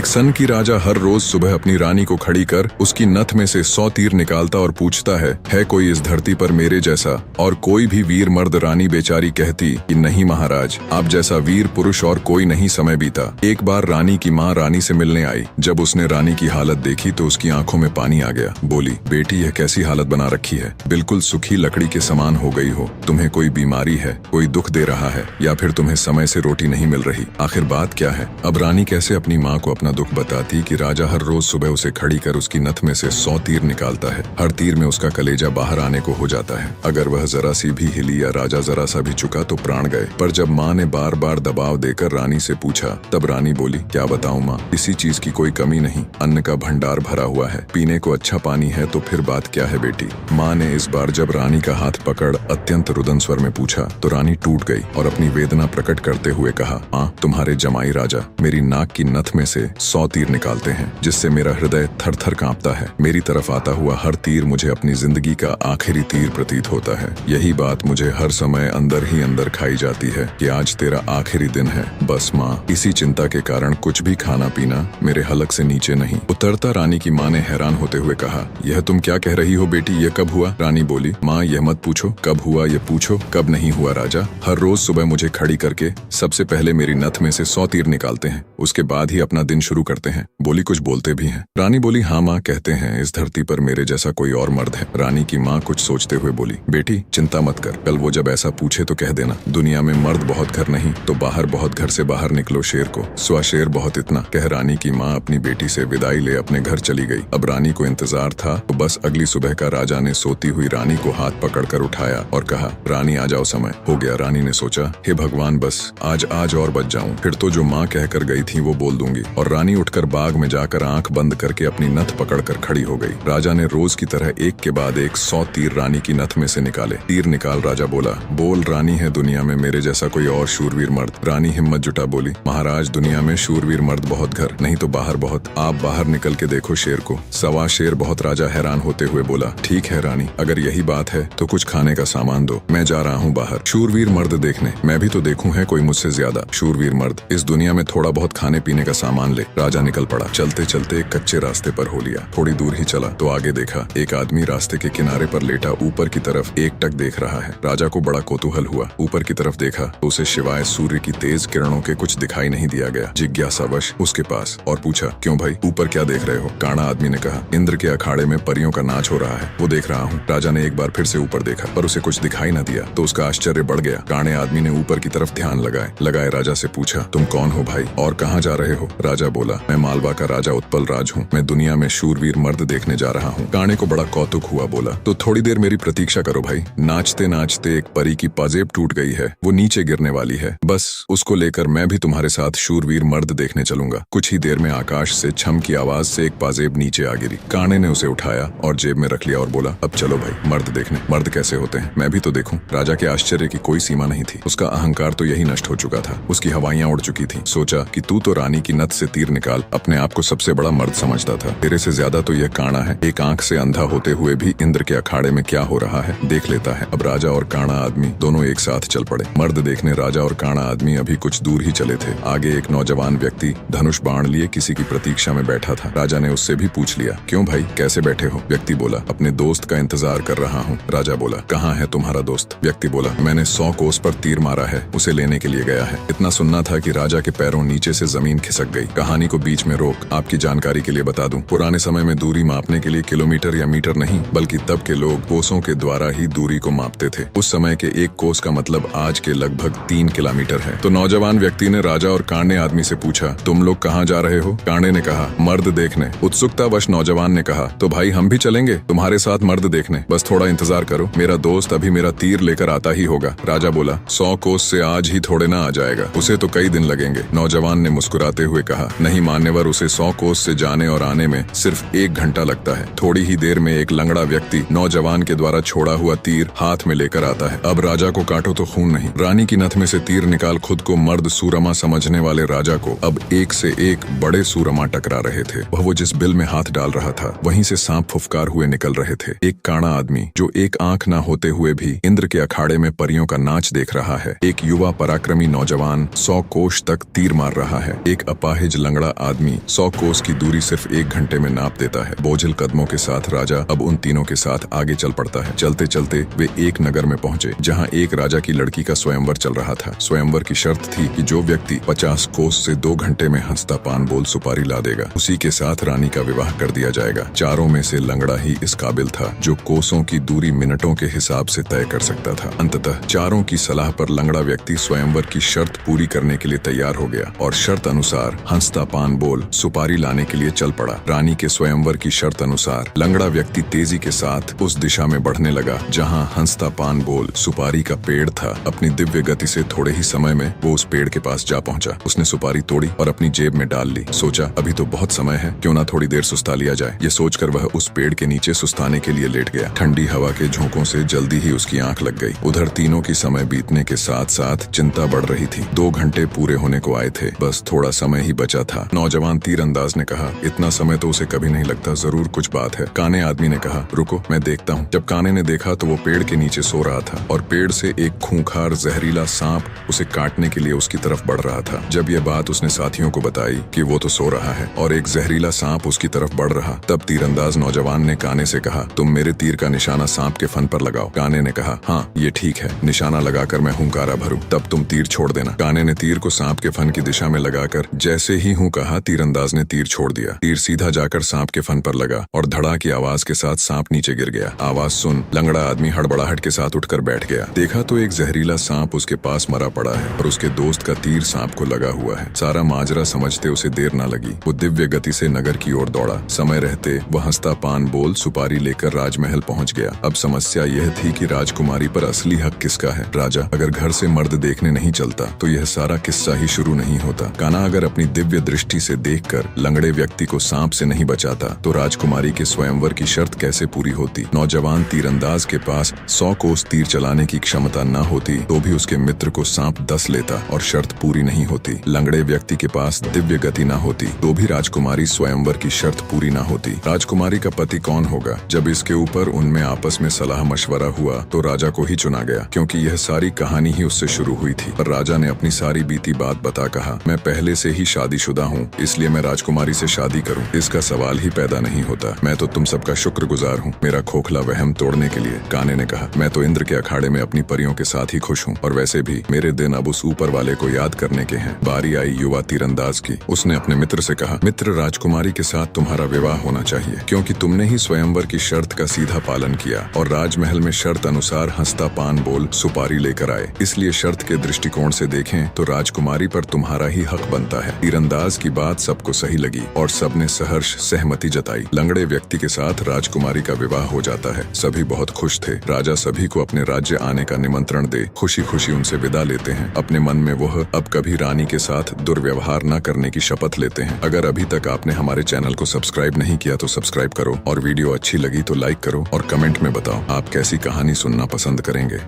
एक सन की राजा हर रोज सुबह अपनी रानी को खड़ी कर उसकी नथ में से 100 तीर निकालता और पूछता है कोई इस धरती पर मेरे जैसा? और कोई भी वीर मर्द रानी बेचारी कहती कि नहीं महाराज, आप जैसा वीर पुरुष और कोई नहीं। समय बीता। एक बार रानी की माँ रानी से मिलने आई। जब उसने रानी की हालत देखी तो उसकी आंखों में पानी आ गया। बोली, बेटी यह कैसी हालत बना रखी है? बिल्कुल सूखी लकड़ी के समान हो गई हो। तुम्हें कोई बीमारी है? कोई दुख दे रहा है? या फिर तुम्हें समय से रोटी नहीं मिल रही? आखिर बात क्या है? अब रानी कैसे अपनी माँ को अपना दुख बताती कि राजा हर रोज सुबह उसे खड़ी कर उसकी नथ में से 100 तीर निकालता है। हर तीर में उसका कलेजा बाहर आने को हो जाता है। अगर वह जरा सी भी हिली या राजा जरा सा भी चुका तो प्राण गए। पर जब माँ ने बार बार दबाव देकर रानी से पूछा तब रानी बोली, क्या बताऊं माँ, किसी चीज की कोई कमी नहीं। अन्न का भंडार भरा हुआ है, पीने को अच्छा पानी है, तो फिर बात क्या है बेटी? माँ ने इस बार जब रानी का हाथ पकड़ अत्यंत रुदन स्वर में पूछा तो रानी टूट गई और अपनी वेदना प्रकट करते हुए कहा, माँ, तुम्हारे जमाई राजा मेरी नाक की नथ में से 100 तीर निकालते हैं, जिससे मेरा हृदय थर थर कांपता है। मेरी तरफ आता हुआ हर तीर मुझे अपनी जिंदगी का आखिरी तीर प्रतीत होता है। यही बात मुझे हर समय अंदर ही अंदर खाई जाती है कि आज तेरा आखिरी दिन है। बस माँ, इसी चिंता के कारण कुछ भी खाना पीना मेरे हलक से नीचे नहीं उतरता। रानी की माँ ने हैरान होते हुए कहा, यह तुम क्या कह रही हो बेटी, ये कब हुआ? रानी बोली, माँ यह मत पूछो कब हुआ, ये पूछो कब नहीं हुआ। राजा हर रोज सुबह मुझे खड़ी करके सबसे पहले मेरी नथ में से 100 तीर निकालते हैं, उसके बाद ही अपना दिन शुरू करते हैं। बोली, कुछ बोलते भी हैं? रानी बोली, हाँ माँ, कहते हैं इस धरती पर मेरे जैसा कोई और मर्द है। रानी की माँ कुछ सोचते हुए बोली, बेटी चिंता मत कर, कल वो जब ऐसा पूछे तो कह देना, दुनिया में मर्द बहुत घर नहीं तो बाहर बहुत घर से बाहर निकलो शेर को, स्वा शेर बहुत इतना। कह रानी की माँ अपनी बेटी से विदाई ले अपने घर चली गई। अब रानी को इंतजार था तो बस अगली सुबह का राजा ने सोती हुई रानी को हाथ पकड़कर उठाया और कहा, रानी आ जाओ, समय हो गया। रानी ने सोचा, हे भगवान, बस आज और बच जाऊं, फिर तो जो माँ कहकर गई थी वो बोल दूंगी। और रानी उठकर बाग में जाकर आंख बंद करके अपनी नथ पकड़कर खड़ी हो गई। राजा ने रोज की तरह एक के बाद एक 100 तीर रानी की नथ में से निकाले। तीर निकाल राजा बोला, बोल रानी है दुनिया में मेरे जैसा कोई और शूरवीर मर्द? रानी हिम्मत जुटा बोली, महाराज दुनिया में शूरवीर मर्द बहुत घर नहीं तो बाहर बहुत। आप बाहर निकल के देखो शेर को। सवा शेर बहुत। राजा हैरान होते हुए बोला, ठीक है रानी, अगर यही बात है तो कुछ खाने का सामान दो, मैं जा रहा हूँ बाहर शूरवीर मर्द देखने। मैं भी तो देखूं है कोई मुझसे ज्यादा शूरवीर मर्द। इस दुनिया में थोड़ा बहुत खाने पीने का सामान ले। राजा निकल पड़ा। चलते चलते एक कच्चे रास्ते पर हो लिया। थोड़ी दूर ही चला तो आगे देखा एक आदमी रास्ते के किनारे पर लेटा ऊपर की तरफ एकटक देख रहा है। राजा को बड़ा कौतूहल हुआ। ऊपर की तरफ देखा तो उसे सिवाय सूर्य की तेज किरणों के कुछ दिखाई नहीं दिया गया। जिज्ञासावश उसके पास और पूछा, क्यों भाई, ऊपर क्या देख रहे हो? काना आदमी ने कहा, इंद्र के अखाड़े में परियों का नाच हो रहा है, वो देख रहा हूँ। राजा ने एक बार फिर से ऊपर देखा पर उसे कुछ दिखाई न दिया तो उसका आश्चर्य बढ़ गया। काने आदमी ने ऊपर की तरफ ध्यान लगाए राजा से पूछा, तुम कौन हो भाई और कहाँ जा रहे हो? राजा बोला, मैं मालवा का राजा उत्पल राज हूँ, मैं दुनिया में शूरवीर मर्द देखने जा रहा हूँ। काने को बड़ा कौतुक हुआ। बोला, तो थोड़ी देर मेरी प्रतीक्षा करो भाई। नाचते नाचते एक परी की पाजेब टूट गई है, वो नीचे गिरने वाली है, बस उसको लेकर मैं भी तुम्हारे साथ शूरवीर मर्द देखने चलूंगा। कुछ ही देर में आकाश से छम की आवाज से एक पाजेब नीचे आ गिरी। काने ने उसे उठाया और जेब में रख लिया और बोला, अब चलो भाई मर्द देखने। मर्द कैसे होते हैं मैं भी तो देखूं। राजा के आश्चर्य की कोई सीमा नहीं थी। उसका अहंकार तो यही नष्ट हो चुका था, उसकी हवाइयां उड़ चुकी थी। सोचा कि तू तो रानी की नथ से तीर निकाल अपने आप को सबसे बड़ा मर्द समझता था, तेरे से ज्यादा तो यह काना है। एक आंख से अंधा होते हुए भी इंद्र के अखाड़े में क्या हो रहा है देख लेता है। अब राजा और काना आदमी दोनों एक साथ चल पड़े। मर्द देखने राजा और काना आदमी अभी कुछ दूर ही चले थे। आगे एक नौजवान व्यक्ति धनुष बाण लिए किसी की प्रतीक्षा में बैठा था। राजा ने उससे भी पूछ लिया, क्यों भाई कैसे बैठे हो? व्यक्ति बोला, अपने दोस्त का इंतजार कर रहा हूँ। राजा बोला, कहाँ है तुम्हारा दोस्त? व्यक्ति बोला, मैंने 100 कोस पर तीर मारा है, उसे लेने के लिए गया है। इतना सुनना था कि राजा के पैरों नीचे से जमीन खिसक गई। कहानी को बीच में रोक आपकी जानकारी के लिए बता दूं, पुराने समय में दूरी मापने के लिए किलोमीटर या मीटर नहीं बल्कि तब के लोग कोसों के द्वारा ही दूरी को मापते थे। उस समय के एक कोस का मतलब आज के लगभग 3 किलोमीटर है। तो नौजवान व्यक्ति ने राजा और कांडे आदमी से पूछा, तुम लोग कहाँ जा रहे हो? कांडे ने कहा, मर्द देखने। उत्सुकतावश नौजवान ने कहा, तो भाई हम भी चलेंगे तुम्हारे साथ मर्द देखने, बस थोड़ा इंतजार करो, मेरा दोस्त अभी मेरा तीर लेकर आता ही होगा। राजा बोला, 100 कोस से आज ही थोड़े ना आ जाएगा, उसे तो कई दिन लगेंगे। नौजवान ने मुस्कुराते हुए कहा, नहीं मान्यवर, उसे 100 कोस से जाने और आने में सिर्फ 1 घंटा लगता है। थोड़ी ही देर में एक लंगड़ा व्यक्ति नौजवान के द्वारा छोड़ा हुआ तीर हाथ में लेकर आता है। अब राजा को काटो तो खून नहीं। रानी की नथ में से तीर निकाल खुद को मर्द सूरमा समझने वाले राजा को अब एक से एक बड़े सूरमा टकरा रहे थे। वो जिस बिल में हाथ डाल रहा था वहीं से सांप फुफकार हुए निकल रहे थे। एक काना आदमी जो एक आंख ना होते हुए भी इंद्र के अखाड़े में परियों का नाच देख रहा है। एक युवा पराक्रमी नौजवान 100 कोश तक तीर मार रहा है। एक अपाहिज लंगड़ा आदमी 100 कोस की दूरी सिर्फ 1 घंटे में नाप देता है। बोझिल कदमों के साथ राजा अब उन तीनों के साथ आगे चल पड़ता है। चलते चलते वे एक नगर में पहुंचे जहां एक राजा की लड़की का स्वयंवर चल रहा था। स्वयंवर की शर्त थी कि जो व्यक्ति 50 कोस से 2 घंटे में हंसता पान बोल सुपारी ला देगा, उसी के साथ रानी का विवाह कर दिया जाएगा। चारों में से लंगड़ा ही इस काबिल था जो कोसों की दूरी मिनटों के हिसाब से तय कर सकता था। अंततः चारों की सलाह पर लंगड़ा व्यक्ति स्वयंवर की शर्त पूरी करने के लिए तैयार हो गया और शर्त अनुसार हंसता पान बोल सुपारी लाने के लिए चल पड़ा। रानी के स्वयंवर की शर्त अनुसार लंगड़ा व्यक्ति तेजी के साथ उस दिशा में बढ़ने लगा जहां हंसता पान बोल सुपारी का पेड़ था। अपनी दिव्य गति से थोड़े ही समय में वो उस पेड़ के पास जा पहुंचा। उसने सुपारी तोड़ी और अपनी जेब में डाल ली। सोचा अभी तो बहुत समय है, क्यों ना थोड़ी देर सुस्ता लिया जाए। ये सोचकर वह उस पेड़ के नीचे सुस्ताने के लिए लेट गया। ठंडी हवा के झोंकों से जल्दी ही उसकी आंख लग गई। उधर तीनों की समय बीतने के साथ साथ चिंता बढ़ रही थी। 2 घंटे पूरे होने को आए थे, बस थोड़ा समय ही बचा था। नौजवान तीरंदाज ने कहा, इतना समय तो उसे कभी नहीं लगता, जरूर कुछ बात है। काने आदमी ने कहा, रुको मैं देखता हूँ। जब काने ने देखा तो वो पेड़ के नीचे सो रहा था और पेड़ से एक खूंखार जहरीला सांप उसे काटने के लिए उसकी तरफ बढ़ रहा था। जब यह बात उसने साथियों को बताई कि वो तो सो रहा है और एक जहरीला सांप उसकी तरफ बढ़ रहा, तब तीरंदाज नौजवान ने काने से कहा, तुम मेरे तीर का निशाना सांप के फन पर लगाओ। काने ने कहा, हाँ ये ठीक है, निशाना लगाकर मैं हुंकारा भरूं, तब तुम तीर छोड़ देना। काने ने तीर को सांप के फन की दिशा में लगाकर जैसे ही हूं कहा, तीरंदाज ने तीर छोड़ दिया। तीर सीधा जाकर सांप के फन पर लगा और धड़ा की आवाज के साथ सांप नीचे गिर गया। आवाज सुन लंगड़ा आदमी हड़बड़ाहट के साथ उठकर बैठ गया। देखा तो एक जहरीला सांप उसके पास मरा पड़ा है और उसके दोस्त का तीर सांप को लगा हुआ है। सारा माजरा समझते उसे देर न लगी। वो दिव्य गति से नगर की ओर दौड़ा। समय रहते वह हंसता पान बोल सुपारी लेकर राजमहल पहुंच गया। अब समस्या यह थी कि राजकुमारी पर असली हक किसका है। राजा अगर घर से मर्द देखने नहीं चलता तो यह सारा किस्सा ही शुरू नहीं होता। काना अगर अपनी दिव्य दृष्टि से देखकर लंगड़े व्यक्ति को सांप से नहीं बचाता तो राजकुमारी के स्वयंवर की शर्त कैसे पूरी होती। नौजवान तीरंदाज के पास 100 कोस तीर चलाने की क्षमता न होती तो भी उसके मित्र को सांप 10 लेता और शर्त पूरी नहीं होती। लंगड़े व्यक्ति के पास दिव्य गति न होती तो भी राजकुमारी स्वयंवर की शर्त पूरी न होती। राजकुमारी का पति कौन होगा? जब इसके ऊपर उनमें आपस में सलाह मशवरा हुआ तो राजा को ही चुना गया, क्योंकि यह सारी कहानी ही उससे शुरू हुई थी। पर राजा ने अपनी सारी बीती बात बता कहा, मैं पहले से ही शादीशुदा हूँ, इसलिए मैं राजकुमारी से शादी करूँ, इसका सवाल ही पैदा नहीं होता। मैं तो तुम सबका शुक्रगुजार हूँ मेरा खोखला वहम तोड़ने के लिए। काने ने कहा, मैं तो इंद्र के अखाड़े में अपनी परियों के साथ ही खुश हूँ और वैसे भी मेरे दिन अब उस ऊपर वाले को याद करने के हैं। बारी आई युवा तीरंदाज की। उसने अपने मित्र से कहा, मित्र राजकुमारी के साथ तुम्हारा विवाह होना चाहिए, क्योंकि तुमने ही स्वयंवर की शर्त का सीधा पालन किया और राजमहल में शर्त अनुसार हंसता पान बोल सुपारी लेकर आए। इसलिए शर्त के दृष्टिकोण से देखें तो राजकुमारी पर तुम्हारा ही हक बनता है। तीरंदाज की बात सबको सही लगी और सबने सहर्ष सहमति जताई। लंगड़े व्यक्ति के साथ राजकुमारी का विवाह हो जाता है। सभी बहुत खुश थे। राजा सभी को अपने राज्य आने का निमंत्रण दे खुशी खुशी उनसे विदा लेते हैं। अपने मन में वह अब कभी रानी के साथ दुर्व्यवहार न करने की शपथ लेते हैं। अगर अभी तक आपने हमारे चैनल को सब्सक्राइब नहीं किया तो सब्सक्राइब करो और वीडियो अच्छी लगी तो लाइक करो और कमेंट में बताओ आप कैसी कहानी सुनना पसंद करेंगे।